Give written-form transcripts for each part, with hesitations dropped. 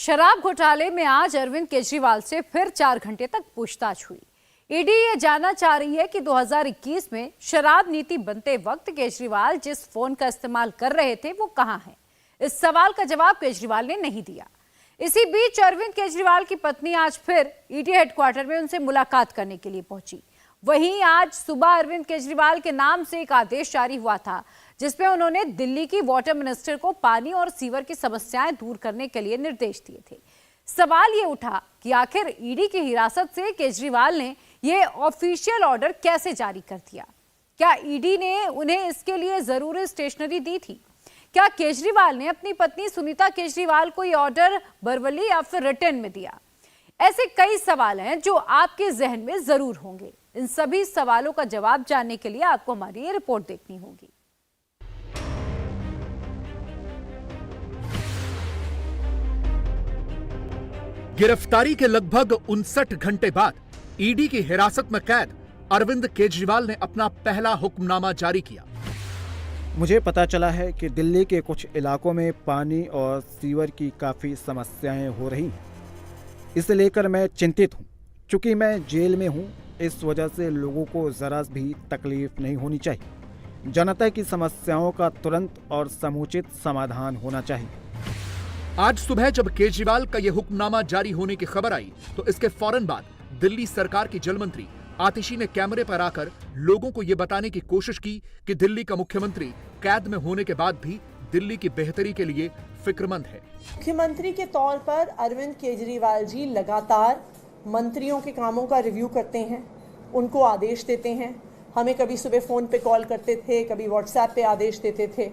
शराब घोटाले में आज अरविंद केजरीवाल से फिर 4 घंटे तक पूछताछ हुई। ईडी ये जानना चाह रही है कि 2021 में शराब नीति बनते वक्त केजरीवाल जिस फोन का इस्तेमाल कर रहे थे वो कहां है। इस सवाल का जवाब केजरीवाल ने नहीं दिया। इसी बीच अरविंद केजरीवाल की पत्नी आज फिर ईडी हेडक्वार्टर में उनसे मुलाकात करने के लिए पहुंची। वहीं आज सुबह अरविंद केजरीवाल के नाम से एक आदेश जारी हुआ था जिसमें उन्होंने दिल्ली की वाटर मिनिस्टर को पानी और सीवर की समस्याएं दूर करने के लिए निर्देश दिए थे। सवाल ये उठा कि आखिर ईडी की हिरासत से केजरीवाल ने ये ऑफिशियल ऑर्डर कैसे जारी कर दिया। क्या ईडी ने उन्हें इसके लिए जरूरी स्टेशनरी दी थी? क्या केजरीवाल ने अपनी पत्नी सुनीता केजरीवाल को ये ऑर्डर वर्बली या फिर रिटन में दिया? ऐसे कई सवाल हैं जो आपके जहन में जरूर होंगे। इन सभी सवालों का जवाब जानने के लिए आपको हमारी ये रिपोर्ट देखनी होगी। गिरफ्तारी के लगभग 59 घंटे बाद ईडी की हिरासत में कैद अरविंद केजरीवाल ने अपना पहला हुक्मनामा जारी किया। मुझे पता चला है कि दिल्ली के कुछ इलाकों में पानी और सीवर की काफ़ी समस्याएं हो रही हैं। इसे लेकर मैं चिंतित हूं। चूंकि मैं जेल में हूं, इस वजह से लोगों को ज़रा भी तकलीफ नहीं होनी चाहिए। जनता की समस्याओं का तुरंत और समुचित समाधान होना चाहिए। आज सुबह जब केजरीवाल का यह हुक्मनामा जारी होने की खबर आई तो इसके फौरन बाद दिल्ली सरकार की जल मंत्री आतिशी ने कैमरे पर आकर लोगों को यह बताने की कोशिश की कि दिल्ली का मुख्यमंत्री कैद में होने के बाद भी दिल्ली की बेहतरी के लिए फिक्रमंद है। मुख्यमंत्री के तौर पर अरविंद केजरीवाल जी लगातार मंत्रियों के कामों का रिव्यू करते हैं, उनको आदेश देते हैं। हमें कभी सुबह फ़ोन पे कॉल करते थे, कभी व्हाट्सएप पे आदेश देते थे।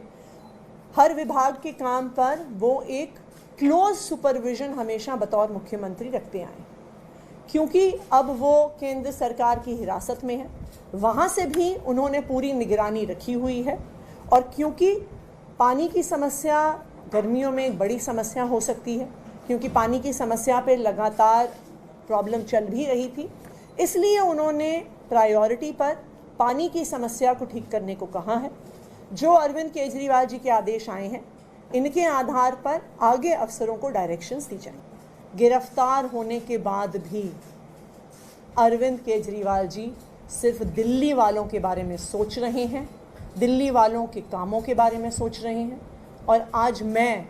हर विभाग के काम पर वो एक क्लोज सुपरविजन हमेशा बतौर मुख्यमंत्री रखते आए। क्योंकि अब वो केंद्र सरकार की हिरासत में है, वहाँ से भी उन्होंने पूरी निगरानी रखी हुई है। और क्योंकि पानी की समस्या गर्मियों में एक बड़ी समस्या हो सकती है, क्योंकि पानी की समस्या पे लगातार प्रॉब्लम चल भी रही थी, इसलिए उन्होंने प्रायोरिटी पर पानी की समस्या को ठीक करने को कहा है। जो अरविंद केजरीवाल जी के आदेश आए हैं, इनके आधार पर आगे अफसरों को डायरेक्शंस दी जाएंगी। गिरफ्तार होने के बाद भी अरविंद केजरीवाल जी सिर्फ दिल्ली वालों के बारे में सोच रहे हैं, दिल्ली वालों के कामों के बारे में सोच रहे हैं। और आज मैं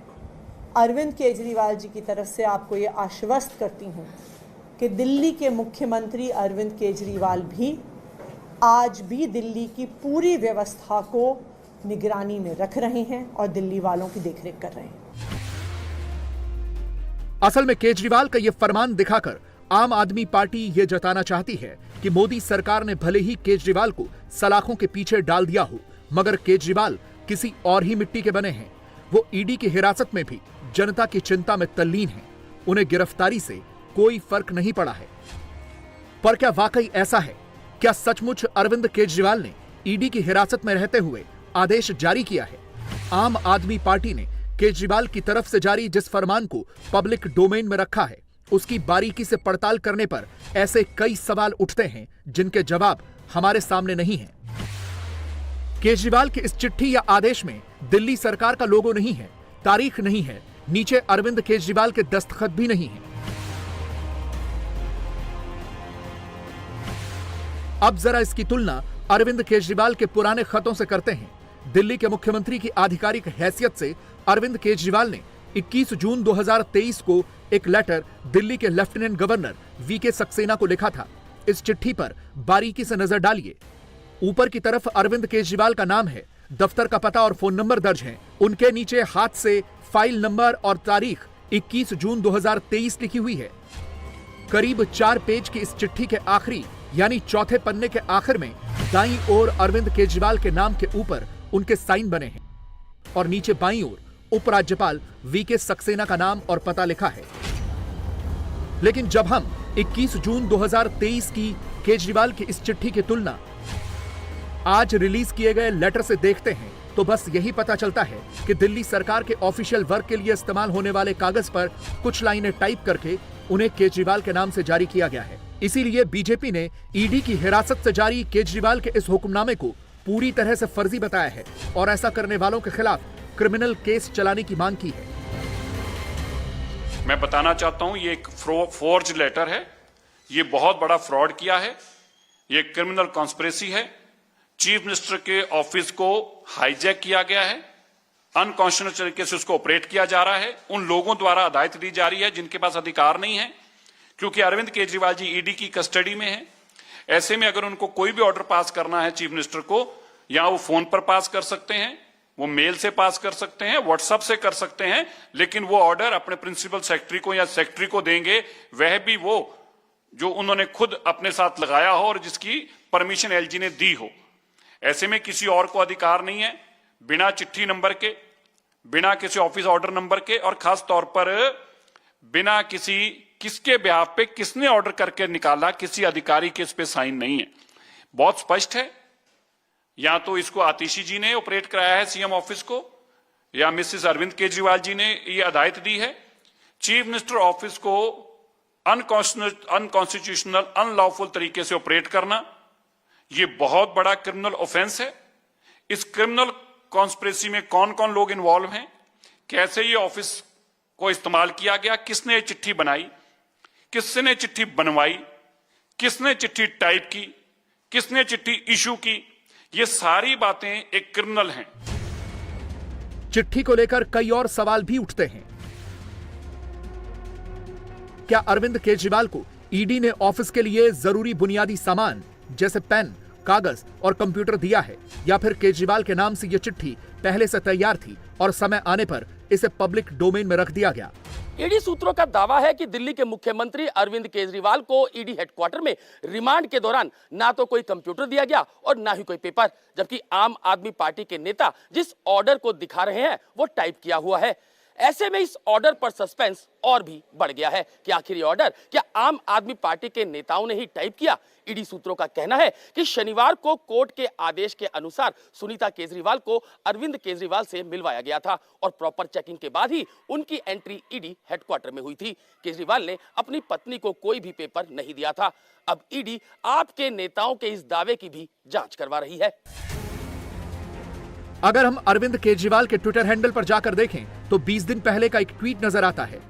अरविंद केजरीवाल जी की तरफ से आपको ये आश्वस्त करती हूँ कि दिल्ली के मुख्यमंत्री अरविंद केजरीवाल भी आज भी दिल्ली की पूरी व्यवस्था को निगरानी में रख रहे हैं और दिल्ली वालों की देखरेख कर रहे हैं। असल में केजरीवाल का यह फरमान दिखाकर आम आदमी पार्टी यह जताना चाहती है कि मोदी सरकार ने भले ही केजरीवाल को सलाखों के पीछे डाल दिया हो, मगर केजरीवाल किसी और ही मिट्टी के बने हैं। वो ईडी की हिरासत में भी जनता की चिंता में तल्लीन हैं। उन्हें गिरफ्तारी से कोई फर्क नहीं पड़ा है। पर क्या वाकई ऐसा है? क्या सचमुच अरविंद केजरीवाल ने ईडी की हिरासत में रहते हुए आदेश जारी किया है? आम आदमी पार्टी ने केजरीवाल की तरफ से जारी जिस फरमान को पब्लिक डोमेन में रखा है, उसकी बारीकी से पड़ताल करने पर ऐसे कई सवाल उठते हैं जिनके जवाब हमारे सामने नहीं हैं। केजरीवाल की इस चिट्ठी या आदेश में दिल्ली सरकार का लोगो नहीं है, तारीख नहीं है, नीचे अरविंद केजरीवाल के दस्तखत भी नहीं है। अब जरा इसकी तुलना अरविंद केजरीवाल के पुराने खतों से करते हैं। दिल्ली के मुख्यमंत्री की आधिकारिक हैसियत से अरविंद केजरीवाल ने 21 जून 2023 को एक लेटर दिल्ली के लेफ्टिनेंट गवर्नर वीके सक्सेना को लिखा था। इस चिट्ठी पर बारीकी से नजर डालिए। ऊपर की तरफ अरविंद केजरीवाल का नाम है, दफ्तर का पता और फोन नंबर दर्ज हैं। उनके नीचे हाथ से फाइल नंबर और तारीख 21 जून 2023 लिखी हुई है। करीब 4 पेज की इस चिट्ठी के आखिरी यानी चौथे पन्ने के आखिर में दाईं ओर अरविंद केजरीवाल के नाम के ऊपर उनके साइन बने हैं और नीचे बाईं ओर उपराज्यपाल वीके सक्सेना का नाम और पता लिखा है। लेकिन जब हम 21 जून 2023 की केजरीवाल की इस चिट्ठी की तुलना आज रिलीज किए गए लेटर से देखते हैं तो बस यही पता चलता है कि दिल्ली सरकार के ऑफिशियल वर्क के लिए इस्तेमाल होने वाले कागज पर कुछ लाइनें टाइप करके उन्हें केजरीवाल के नाम से जारी किया गया है। इसीलिए बीजेपी ने ईडी की हिरासत से जारी केजरीवाल के इस हुक्मनामे को पूरी तरह से फर्जी बताया है और ऐसा करने वालों के खिलाफ क्रिमिनल केस चलाने की मांग की है। मैं बताना चाहता हूं ये एक फोर्ज लेटर है, ये बहुत बड़ा फ्रॉड किया है, ये क्रिमिनल कॉन्स्पिरेसी है। चीफ मिनिस्टर के ऑफिस को हाईजैक किया गया है, अनकॉन्स्टिट्यूशनल तरीके से उसको ऑपरेट किया जा रहा है, उन लोगों द्वारा हदायत दी जा रही है जिनके पास अधिकार नहीं है, क्योंकि अरविंद केजरीवाल जी ईडी की कस्टडी में है। ऐसे में अगर उनको कोई भी ऑर्डर पास करना है चीफ मिनिस्टर को, या वो फोन पर पास कर सकते हैं, वो मेल से पास कर सकते हैं, व्हाट्सएप से कर सकते हैं, लेकिन वो ऑर्डर अपने प्रिंसिपल सेक्रेटरी को या सेक्रेटरी को देंगे, वह भी वो जो उन्होंने खुद अपने साथ लगाया हो और जिसकी परमिशन एलजी ने दी हो। ऐसे में किसी और को अधिकार नहीं है बिना चिट्ठी नंबर के, बिना किसी ऑफिस ऑर्डर नंबर के, और खास तौर पर बिना किसके ब्याह पे किसने ऑर्डर करके निकाला, किसी अधिकारी के इस पे साइन नहीं है। बहुत स्पष्ट है, या तो इसको आतिशी जी ने ऑपरेट कराया है सीएम ऑफिस को, या मिसेस अरविंद केजरीवाल जी ने ये हदायत दी है। चीफ मिनिस्टर ऑफिस को अनकॉन्स्टिट्यूशनल अनलॉफुल तरीके से ऑपरेट करना, ये बहुत बड़ा क्रिमिनल ऑफेंस है। इस क्रिमिनल कॉन्स्पिरेसी में कौन कौन लोग इन्वॉल्व हैं, कैसे ये ऑफिस को इस्तेमाल किया गया, किसने ये चिट्ठी बनाई, किसने चिट्ठी बनवाई, किसने चिट्ठी टाइप की, किसने चिट्ठी इशू की, ये सारी बातें एक क्रिमिनल हैं। चिट्ठी को लेकर कई और सवाल भी उठते हैं। क्या अरविंद केजरीवाल को ईडी ने ऑफिस के लिए जरूरी बुनियादी सामान जैसे पेन, कागज और कंप्यूटर दिया है, या फिर केजरीवाल के नाम से यह चिट्ठी पहले से तैयार थी और समय आने पर इसे पब्लिक डोमेन में रख दिया गया? ईडी सूत्रों का दावा है कि दिल्ली के मुख्यमंत्री अरविंद केजरीवाल को ईडी हेडक्वार्टर में रिमांड के दौरान ना तो कोई कंप्यूटर दिया गया और ना ही कोई पेपर, जबकि आम आदमी पार्टी के नेता जिस ऑर्डर को दिखा रहे हैं वो टाइप किया हुआ है। ऐसे में इस ऑर्डर पर सस्पेंस और भी बढ़ गया है कि आखिर ये ऑर्डर क्या आम आदमी पार्टी के नेताओं ने ही टाइप किया। ईडी सूत्रों का कहना है कि शनिवार को कोर्ट के आदेश के अनुसार सुनीता केजरीवाल को अरविंद केजरीवाल से मिलवाया गया था और प्रॉपर चेकिंग के बाद ही उनकी एंट्री ईडी हेडक्वार्टर में हुई थी। केजरीवाल ने अपनी पत्नी को कोई भी पेपर नहीं दिया था। अब ईडी आपके नेताओं के इस दावे की भी जांच करवा रही है। अगर हम अरविंद केजरीवाल के ट्विटर हैंडल पर जाकर देखें तो 20 दिन पहले का एक ट्वीट नजर आता है।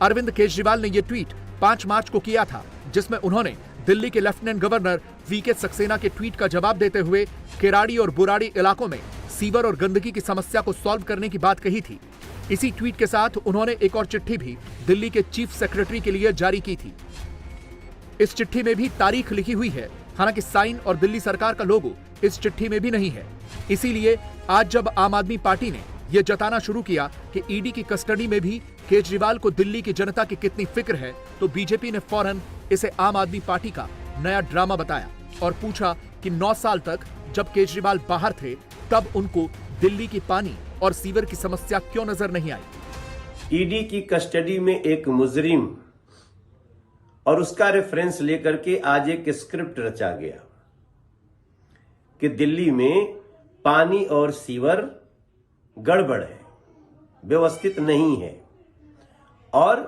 अरविंद केजरीवाल ने यह ट्वीट 5 मार्च को किया था, जिसमें उन्होंने दिल्ली के लेफ्टिनेंट गवर्नर वीके सक्सेना के ट्वीट का जवाब देते हुए केराड़ी और बुराड़ी इलाकों में सीवर और गंदगी की समस्या को सॉल्व करने की बात कही थी। इसी ट्वीट के साथ उन्होंने एक और चिट्ठी भी दिल्ली के चीफ सेक्रेटरी के लिए जारी की थी। इस चिट्ठी में भी तारीख लिखी हुई है, हालांकि साइन और दिल्ली सरकार का लोगो इस चिट्ठी में भी नहीं है। इसीलिए आज जब आम आदमी पार्टी ने यह जताना शुरू किया कि ईडी की कस्टडी में भी केजरीवाल को दिल्ली की जनता की कितनी फिक्र है, तो बीजेपी ने फौरन इसे आम आदमी पार्टी का नया ड्रामा बताया और पूछा कि 9 साल तक जब केजरीवाल बाहर थे तब उनको दिल्ली की पानी और सीवर की समस्या क्यों नजर नहीं आई। ईडी की कस्टडी में एक मुजरिम और उसका रेफरेंस लेकर के आज एक स्क्रिप्ट रचा गया कि दिल्ली में पानी और सीवर गड़बड़ है, व्यवस्थित नहीं है। और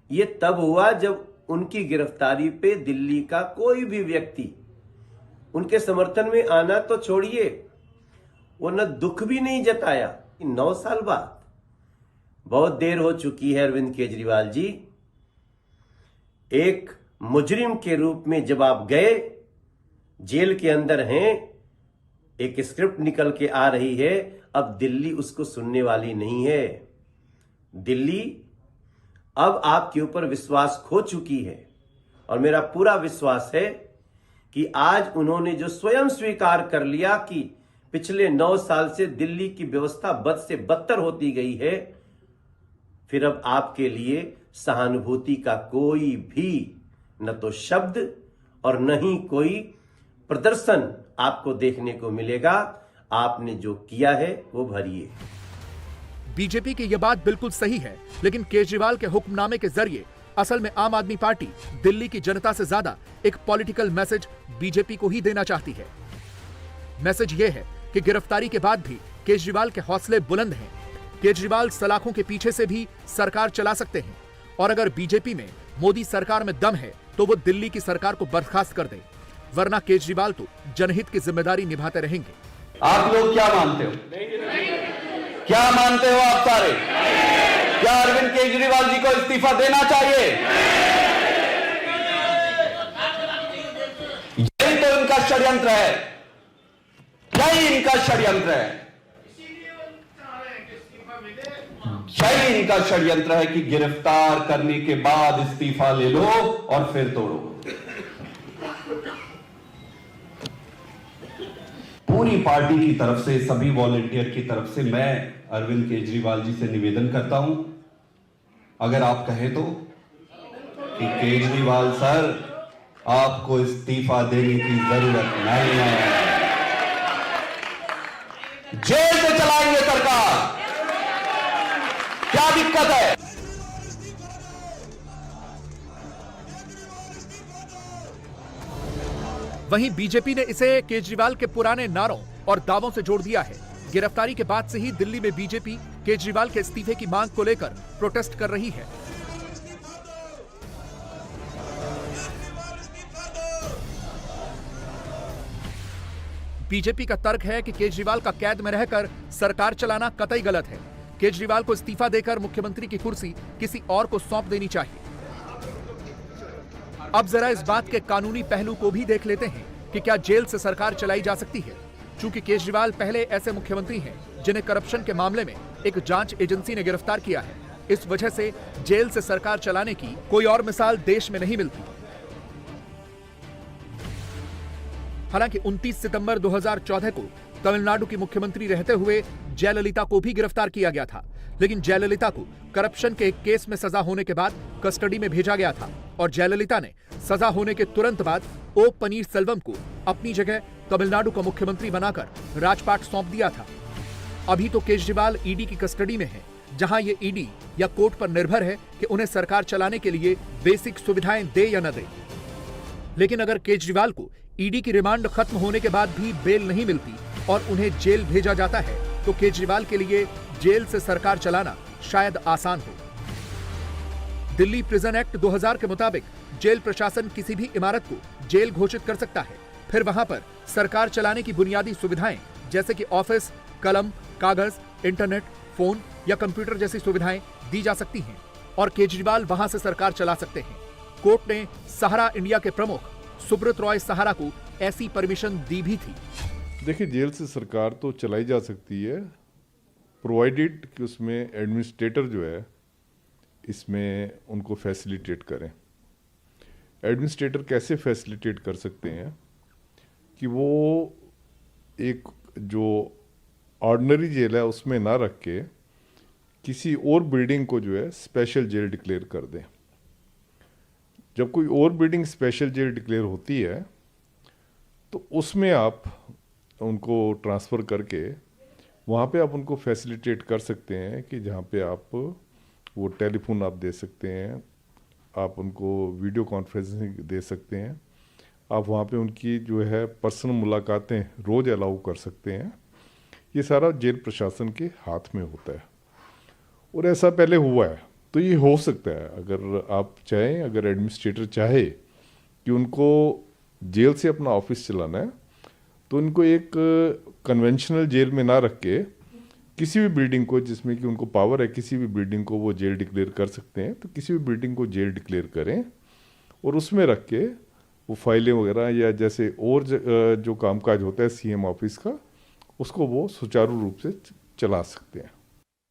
ये तब हुआ जब उनकी गिरफ्तारी पे दिल्ली का कोई भी व्यक्ति उनके समर्थन में आना तो छोड़िए, वो न दुख भी नहीं जताया। 9 साल बाद बहुत देर हो चुकी है अरविंद केजरीवाल जी, एक मुजरिम के रूप में जब आप गए, जेल के अंदर हैं, एक स्क्रिप्ट निकल के आ रही है, अब दिल्ली उसको सुनने वाली नहीं है। दिल्ली अब आपके ऊपर विश्वास खो चुकी है और मेरा पूरा विश्वास है कि आज उन्होंने जो स्वयं स्वीकार कर लिया कि पिछले 9 साल से दिल्ली की व्यवस्था बद से बदतर होती गई है, फिर अब आपके लिए सहानुभूति का कोई भी न तो शब्द और न ही कोई प्रदर्शन आपको देखने को मिलेगा। आपने जो किया है वो भरिए। बीजेपी की यह बात बिल्कुल सही है, लेकिन केजरीवाल के हुक्मनामे के जरिए असल में आम आदमी पार्टी दिल्ली की जनता से ज्यादा एक पॉलिटिकल मैसेज बीजेपी को ही देना चाहती है। मैसेज यह है कि गिरफ्तारी के बाद भी केजरीवाल के हौसले बुलंद हैं। केजरीवाल सलाखों के पीछे से भी सरकार चला सकते हैं और अगर बीजेपी में मोदी सरकार में दम है तो वो दिल्ली की सरकार को बर्खास्त कर दे, वरना केजरीवाल तो जनहित की जिम्मेदारी निभाते रहेंगे। आप लोग क्या मानते हो? क्या मानते हो आप सारे? क्या क्या अरविंद केजरीवाल जी को इस्तीफा देना चाहिए? यही तो इनका षड्यंत्र है, यही इनका षड्यंत्र है, यही इनका षड्यंत्र है कि गिरफ्तार करने के बाद इस्तीफा ले लो और फिर तोड़ो। पूरी पार्टी की तरफ से, सभी वॉलंटियर की तरफ से मैं अरविंद केजरीवाल जी से निवेदन करता हूं, अगर आप कहें तो, कि केजरीवाल सर आपको इस्तीफा देने की जरूरत नहीं है, जेल से चलाएंगे सरकार, क्या दिक्कत है? वहीं बीजेपी ने इसे केजरीवाल के पुराने नारों और दावों से जोड़ दिया है। गिरफ्तारी के बाद से ही दिल्ली में बीजेपी केजरीवाल के इस्तीफे की मांग को लेकर प्रोटेस्ट कर रही है। बीजेपी का तर्क है कि केजरीवाल का कैद में रहकर सरकार चलाना कतई गलत है। केजरीवाल को इस्तीफा देकर मुख्यमंत्री की कुर्सी किसी और को सौंप देनी चाहिए। अब जरा इस बात के कानूनी पहलू को भी देख लेते हैं कि क्या जेल से सरकार चलाई जा सकती है। चूंकि केजरीवाल पहले ऐसे मुख्यमंत्री हैं जिन्हें करप्शन के मामले में एक जांच एजेंसी ने गिरफ्तार किया है, इस वजह से जेल से सरकार चलाने की कोई और मिसाल देश में नहीं मिलती। हालांकि 29 सितंबर 2014 को तमिलनाडु की मुख्यमंत्री रहते हुए जयललिता को भी गिरफ्तार किया गया था, लेकिन जयललिता को करप्शन के एक केस में सजा होने के बाद कस्टडी में भेजा गया था और जयललिता ने सजा होने के तुरंत बाद ओ पनीरसेल्वम को अपनी जगह तमिलनाडु का मुख्यमंत्री बनाकर राजपाट सौंप दिया था। अभी तो केजरीवाल ईडी की कस्टडी में है, जहां ये ईडी या कोर्ट पर निर्भर है कि उन्हें सरकार चलाने के लिए बेसिक सुविधाएं दे या न दे। लेकिन अगर केजरीवाल को ईडी की रिमांड खत्म होने के बाद भी बेल नहीं मिलती और उन्हें जेल भेजा जाता है, तो केजरीवाल के लिए जेल से सरकार चलाना शायद आसान हो। दिल्ली प्रिजन एक्ट 2000 के मुताबिक जेल प्रशासन किसी भी इमारत को जेल घोषित कर सकता है। फिर वहां पर सरकार चलाने की बुनियादी सुविधाएं जैसे कि ऑफिस, कलम, कागज, इंटरनेट, फोन या कंप्यूटर जैसी सुविधाएं दी जा सकती हैं और केजरीवाल वहां से सरकार चला सकते हैं। कोर्ट ने सहारा इंडिया के प्रमुख सुब्रत रॉय सहारा को ऐसी परमिशन दी भी थी। देखिए, जेल से सरकार तो चलाई जा सकती है, प्रोवाइडेड कि उसमें एडमिनिस्ट्रेटर जो है इसमें उनको फैसिलिटेट करें। एडमिनिस्ट्रेटर कैसे फैसिलिटेट कर सकते हैं कि वो एक जो ऑर्डिनरी जेल है उसमें ना रख के किसी और बिल्डिंग को जो है स्पेशल जेल डिक्लेयर कर दें। जब कोई और बिल्डिंग स्पेशल जेल डिक्लेयर होती है तो उसमें आप उनको ट्रांसफ़र करके वहाँ पे आप उनको फैसिलिटेट कर सकते हैं कि जहाँ पे आप वो टेलीफोन आप दे सकते हैं, आप उनको वीडियो कॉन्फ्रेंसिंग दे सकते हैं, आप वहाँ पे उनकी जो है पर्सनल मुलाकातें रोज़ अलाउ कर सकते हैं। ये सारा जेल प्रशासन के हाथ में होता है और ऐसा पहले हुआ है, तो ये हो सकता है। अगर आप चाहें, अगर एडमिनिस्ट्रेटर चाहे कि उनको जेल से अपना ऑफिस चलाना है, तो उनको एक कन्वेंशनल जेल में ना रख के किसी भी बिल्डिंग को, जिसमें कि उनको पावर है, किसी भी बिल्डिंग को वो जेल डिक्लेयर कर सकते हैं। तो किसी भी बिल्डिंग को जेल डिक्लेयर करें और उसमें रख के वो फाइलें वगैरह या जैसे और जो कामकाज होता है सीएम ऑफिस का, उसको वो सुचारू रूप से चला सकते हैं।